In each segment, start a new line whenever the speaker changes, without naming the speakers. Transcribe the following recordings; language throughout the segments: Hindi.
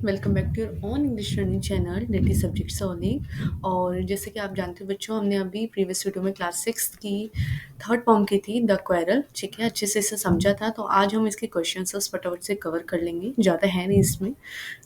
Welcome back to your own English learning channel native subject solving. और जैसे कि आप जानते हो बच्चों, हमने अभी प्रीवियस वीडियो में क्लास 6 की थर्ड फॉर्म की थी द क्वेरल। ठीक है, अच्छे से इसे समझा था। तो आज हम इसके क्वेश्चन फटाफट से कवर कर लेंगे, ज़्यादा है नहीं इसमें।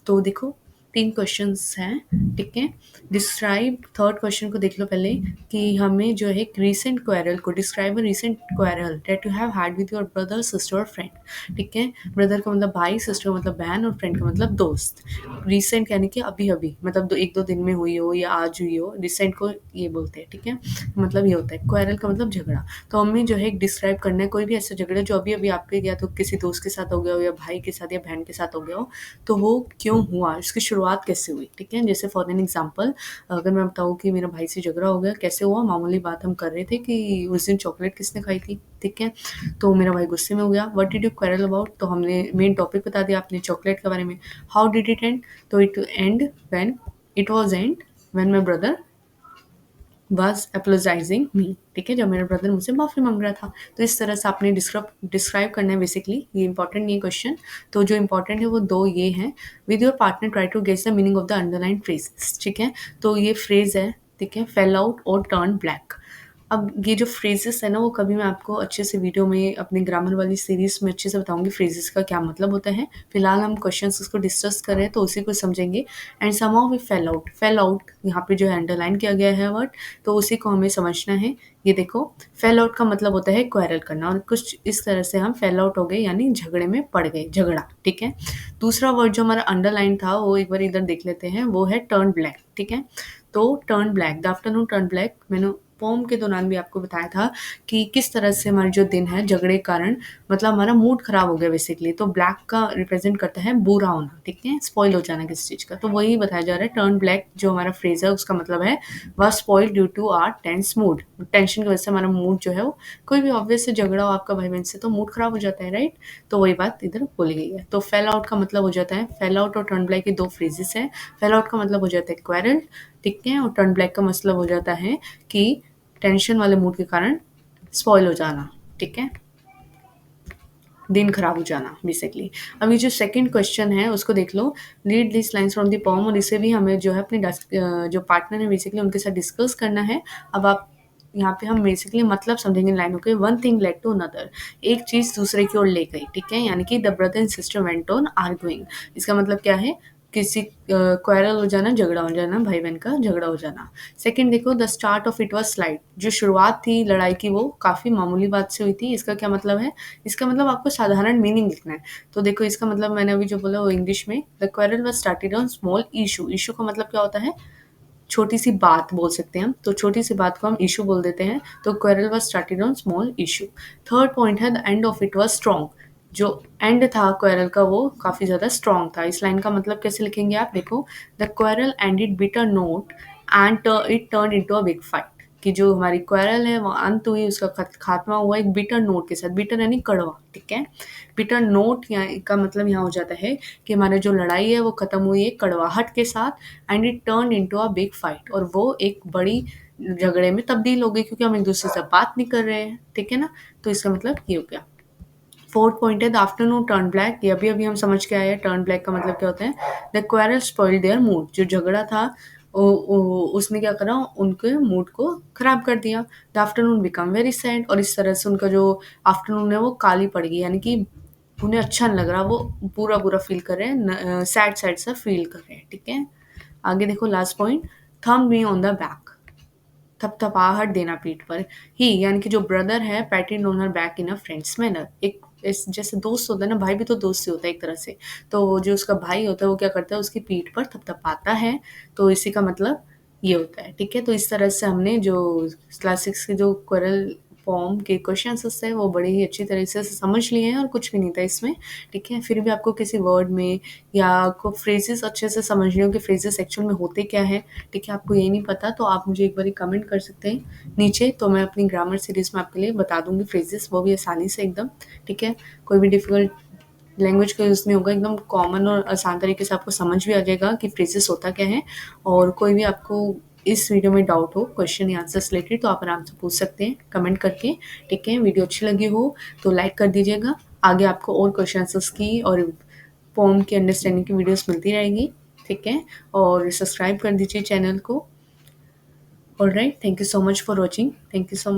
तो देखो, 3 क्वेश्चंस हैं। ठीक है, डिस्क्राइब थर्ड क्वेश्चन को देख लो पहले कि हमें जो है एक रीसेंट क्वेरल को describe a recent quarrel that you have had with your brother sister और फ्रेंड। ठीक है, ब्रदर का मतलब भाई, सिस्टर का मतलब बहन और फ्रेंड का मतलब दोस्त। रीसेंट यानी कि अभी अभी, मतलब 1-2 दिन में हुई हो या आज हुई हो, रिसेंट को ये बोलते हैं। ठीक है, मतलब ये होता है। क्वेरल का मतलब झगड़ा। तो हमें जो है डिस्क्राइब करना है कोई भी ऐसा झगड़ा जो अभी अभी आपके या तो किसी दोस्त के साथ हो गया हो या भाई के साथ या बहन के साथ हो गया हो। तो वो क्यों हुआ, उसकी शुरुआत कैसे हुई। ठीक है, जैसे फॉर एन एग्जाम्पल अगर मैं बताऊँ कि मेरा भाई से झगड़ा हो गया, कैसे हुआ। मामूली बात हम कर रहे थे कि उस दिन चॉकलेट किसने खाई थी। ठीक है, तो मेरा भाई गुस्से में हो गया। What did you quarrel about, तो हमने मेन टॉपिक बता दिया आपने चॉकलेट के बारे में। हाउ डिड इट एंड, तो it and when it was and when my brother was apologizing me। ठीक है, जब मेरा ब्रदर मुझसे माफ़ी मांग रहा था। तो इस तरह से आपने डिस्क्राइब करना है बेसिकली। ये इंपॉर्टेंट नहीं है क्वेश्चन। तो जो इंपॉर्टेंट है वो 2 ये हैं। With your partner try to guess the meaning of the underline phrases. ठीक है, तो ये फ्रेज है। ठीक है, फेल आउट और टर्न ब्लैक। अब ये जो फ्रेजेस है ना, वो कभी मैं आपको अच्छे से वीडियो में अपनी ग्रामर वाली सीरीज में अच्छे से बताऊंगी फ्रेजेस का क्या मतलब होता है। फिलहाल हम क्वेश्चंस उसको डिस्कस कर रहे हैं तो उसी को समझेंगे। And somehow we fell out यहाँ पे जो है अंडरलाइन किया गया है वर्ड, तो उसी को हमें समझना है। ये देखो, फेल आउट का मतलब होता है क्वेरल करना, और कुछ इस तरह से हम फेल आउट हो गए यानी झगड़े में पड़ गए, झगड़ा। ठीक है, दूसरा वर्ड जो हमारा अंडरलाइन था वो एक बार इधर देख लेते हैं, वो है टर्न ब्लैक। ठीक है, तो turn black, the afternoon turn black, मैंने पोम के दौरान भी आपको बताया था कि किस तरह से हमारे जो दिन है झगड़े के कारण, मतलब हमारा मूड खराब हो गया बेसिकली। तो ब्लैक का रिप्रेजेंट करता है बुरा होना। ठीक है, स्पॉइल हो जाना किसी चीज़ का, तो वही बताया जा रहा है। टर्न ब्लैक जो हमारा फ्रेज है उसका मतलब है वह spoil due to our tense mood. Tension की वजह से हमारा मूड जो है वो, कोई भी ऑब्वियस से झगड़ा हो आपका भाई बहन से तो मूड खराब हो जाता है, राइट। तो वही बात इधर बोली गई है। तो फेल आउट का मतलब हो जाता है, फेल आउट और टर्न ब्लैक के 2 फ्रेजेस हैं। फेल आउट का मतलब हो जाता है क्वेरल। ठीक है, और टर्न ब्लैक का मतलब हो जाता है कि टेंशन वाले मूड के कारण स्पॉइल हो जाना। ठीक है, दिन खराब हो जाना बेसिकली। अब ये जो सेकंड क्वेश्चन है उसको देख लो। Read this lines from the poem, और इसे भी हमें जो है अपने जो पार्टनर है बेसिकली उनके साथ डिस्कस करना है। अब आप यहाँ पे हम बेसिकली मतलब समझेंगे लाइनों के। One thing led to another, एक चीज दूसरे की ओर ले गई। ठीक है, यानी कि the brother and sister went on arguing. इसका मतलब क्या है, किसी क्वेरल हो जाना, झगड़ा हो जाना, भाई बहन का झगड़ा हो जाना। सेकंड देखो, the start of it was slight, जो शुरुआत थी लड़ाई की वो काफ़ी मामूली बात से हुई थी। इसका क्या मतलब है, इसका मतलब आपको साधारण मीनिंग लिखना है। तो देखो इसका मतलब मैंने अभी जो बोला वो इंग्लिश में, the quarrel was started on small issue. Issue का मतलब क्या होता है, छोटी सी बात बोल सकते हैं हम। तो छोटी सी बात को हम इशू बोल देते हैं। तो quarrel was started on small issue. Third point है, the end of it was strong. जो एंड था क्वेरल का वो काफ़ी ज़्यादा स्ट्रॉन्ग था। इस लाइन का मतलब कैसे लिखेंगे आप, देखो, the quarrel ended bitter note and it turn into a big fight. कि जो हमारी क्वेरल है वो अंत हुई, उसका खात्मा हुआ एक बिटर नोट के साथ। बिटर यानी कड़वा। ठीक है, बिटर नोट यहाँ का मतलब यहाँ हो जाता है कि हमारी जो लड़ाई है वो खत्म हुई है कड़वाहट के साथ। And it turn into a big fight, और वो एक बड़ी झगड़े में तब्दील हो गई क्योंकि हम एक दूसरे से बात नहीं कर रहे हैं। ठीक है ना, तो इसका मतलब ये हो गया। फोर्थ पॉइंट है, द आफ्टरनून टर्न ब्लैक। ये अभी अभी हम समझ के आए हैं टर्न ब्लैक का मतलब क्या होता है। The quarrel spoiled their mood, जो झगड़ा था उसने क्या करा, उनके मूड को खराब कर दिया। The afternoon become very sad, और इस तरह से उनका जो आफ्टरनून है वो काली पड़ गई, यानी कि उन्हें अच्छा नहीं लग रहा, वो पूरा बुरा फील कर रहे हैं, सैड सैड सा फील कर रहे हैं। ठीक है, आगे देखो last point, thump me on the back, थपथपाहट देना पीठ पर। ही यानी कि जो ब्रदर है, patted on her back in a friends manner. एक इस जैसे दोस्त होता है ना, भाई भी तो दोस्त ही होता है एक तरह से। तो जो उसका भाई होता है वो क्या करता है, उसकी पीठ पर थपथपाता है। तो इसी का मतलब ये होता है। ठीक है, तो इस तरह से हमने जो क्लास 6 के जो क्वेरल फॉर्म के क्वेश्चंस हैं वो बड़े ही अच्छी तरह से समझ लिए हैं, और कुछ भी नहीं था इसमें। ठीक है, फिर भी आपको किसी वर्ड में या आपको फ्रेजेस अच्छे से समझने हो कि फ्रेजेस एक्चुअल में होते क्या है, ठीक है, आपको ये नहीं पता तो आप मुझे एक बार कमेंट कर सकते हैं नीचे, तो मैं अपनी ग्रामर सीरीज में आपके लिए बता दूंगी फ्रेजेस, वो भी आसानी से एकदम। ठीक है, कोई भी डिफिकल्ट लैंग्वेज का यूज़ नहीं होगा, एकदम कॉमन और आसान तरीके से आपको समझ भी आ जाएगा कि फ्रेजेस होता क्या है। और कोई भी आपको इस वीडियो में डाउट हो क्वेश्चन या आंसर रिलेटेड तो आप आराम से पूछ सकते हैं कमेंट करके। ठीक है, वीडियो अच्छी लगी हो तो लाइक कर दीजिएगा। आगे आपको और क्वेश्चन की और पोएम की अंडरस्टैंडिंग की वीडियोज़ मिलती रहेगी, ठीक है? और सब्सक्राइब कर दीजिए चैनल को। Alright, thank you so much for watching. Thank you so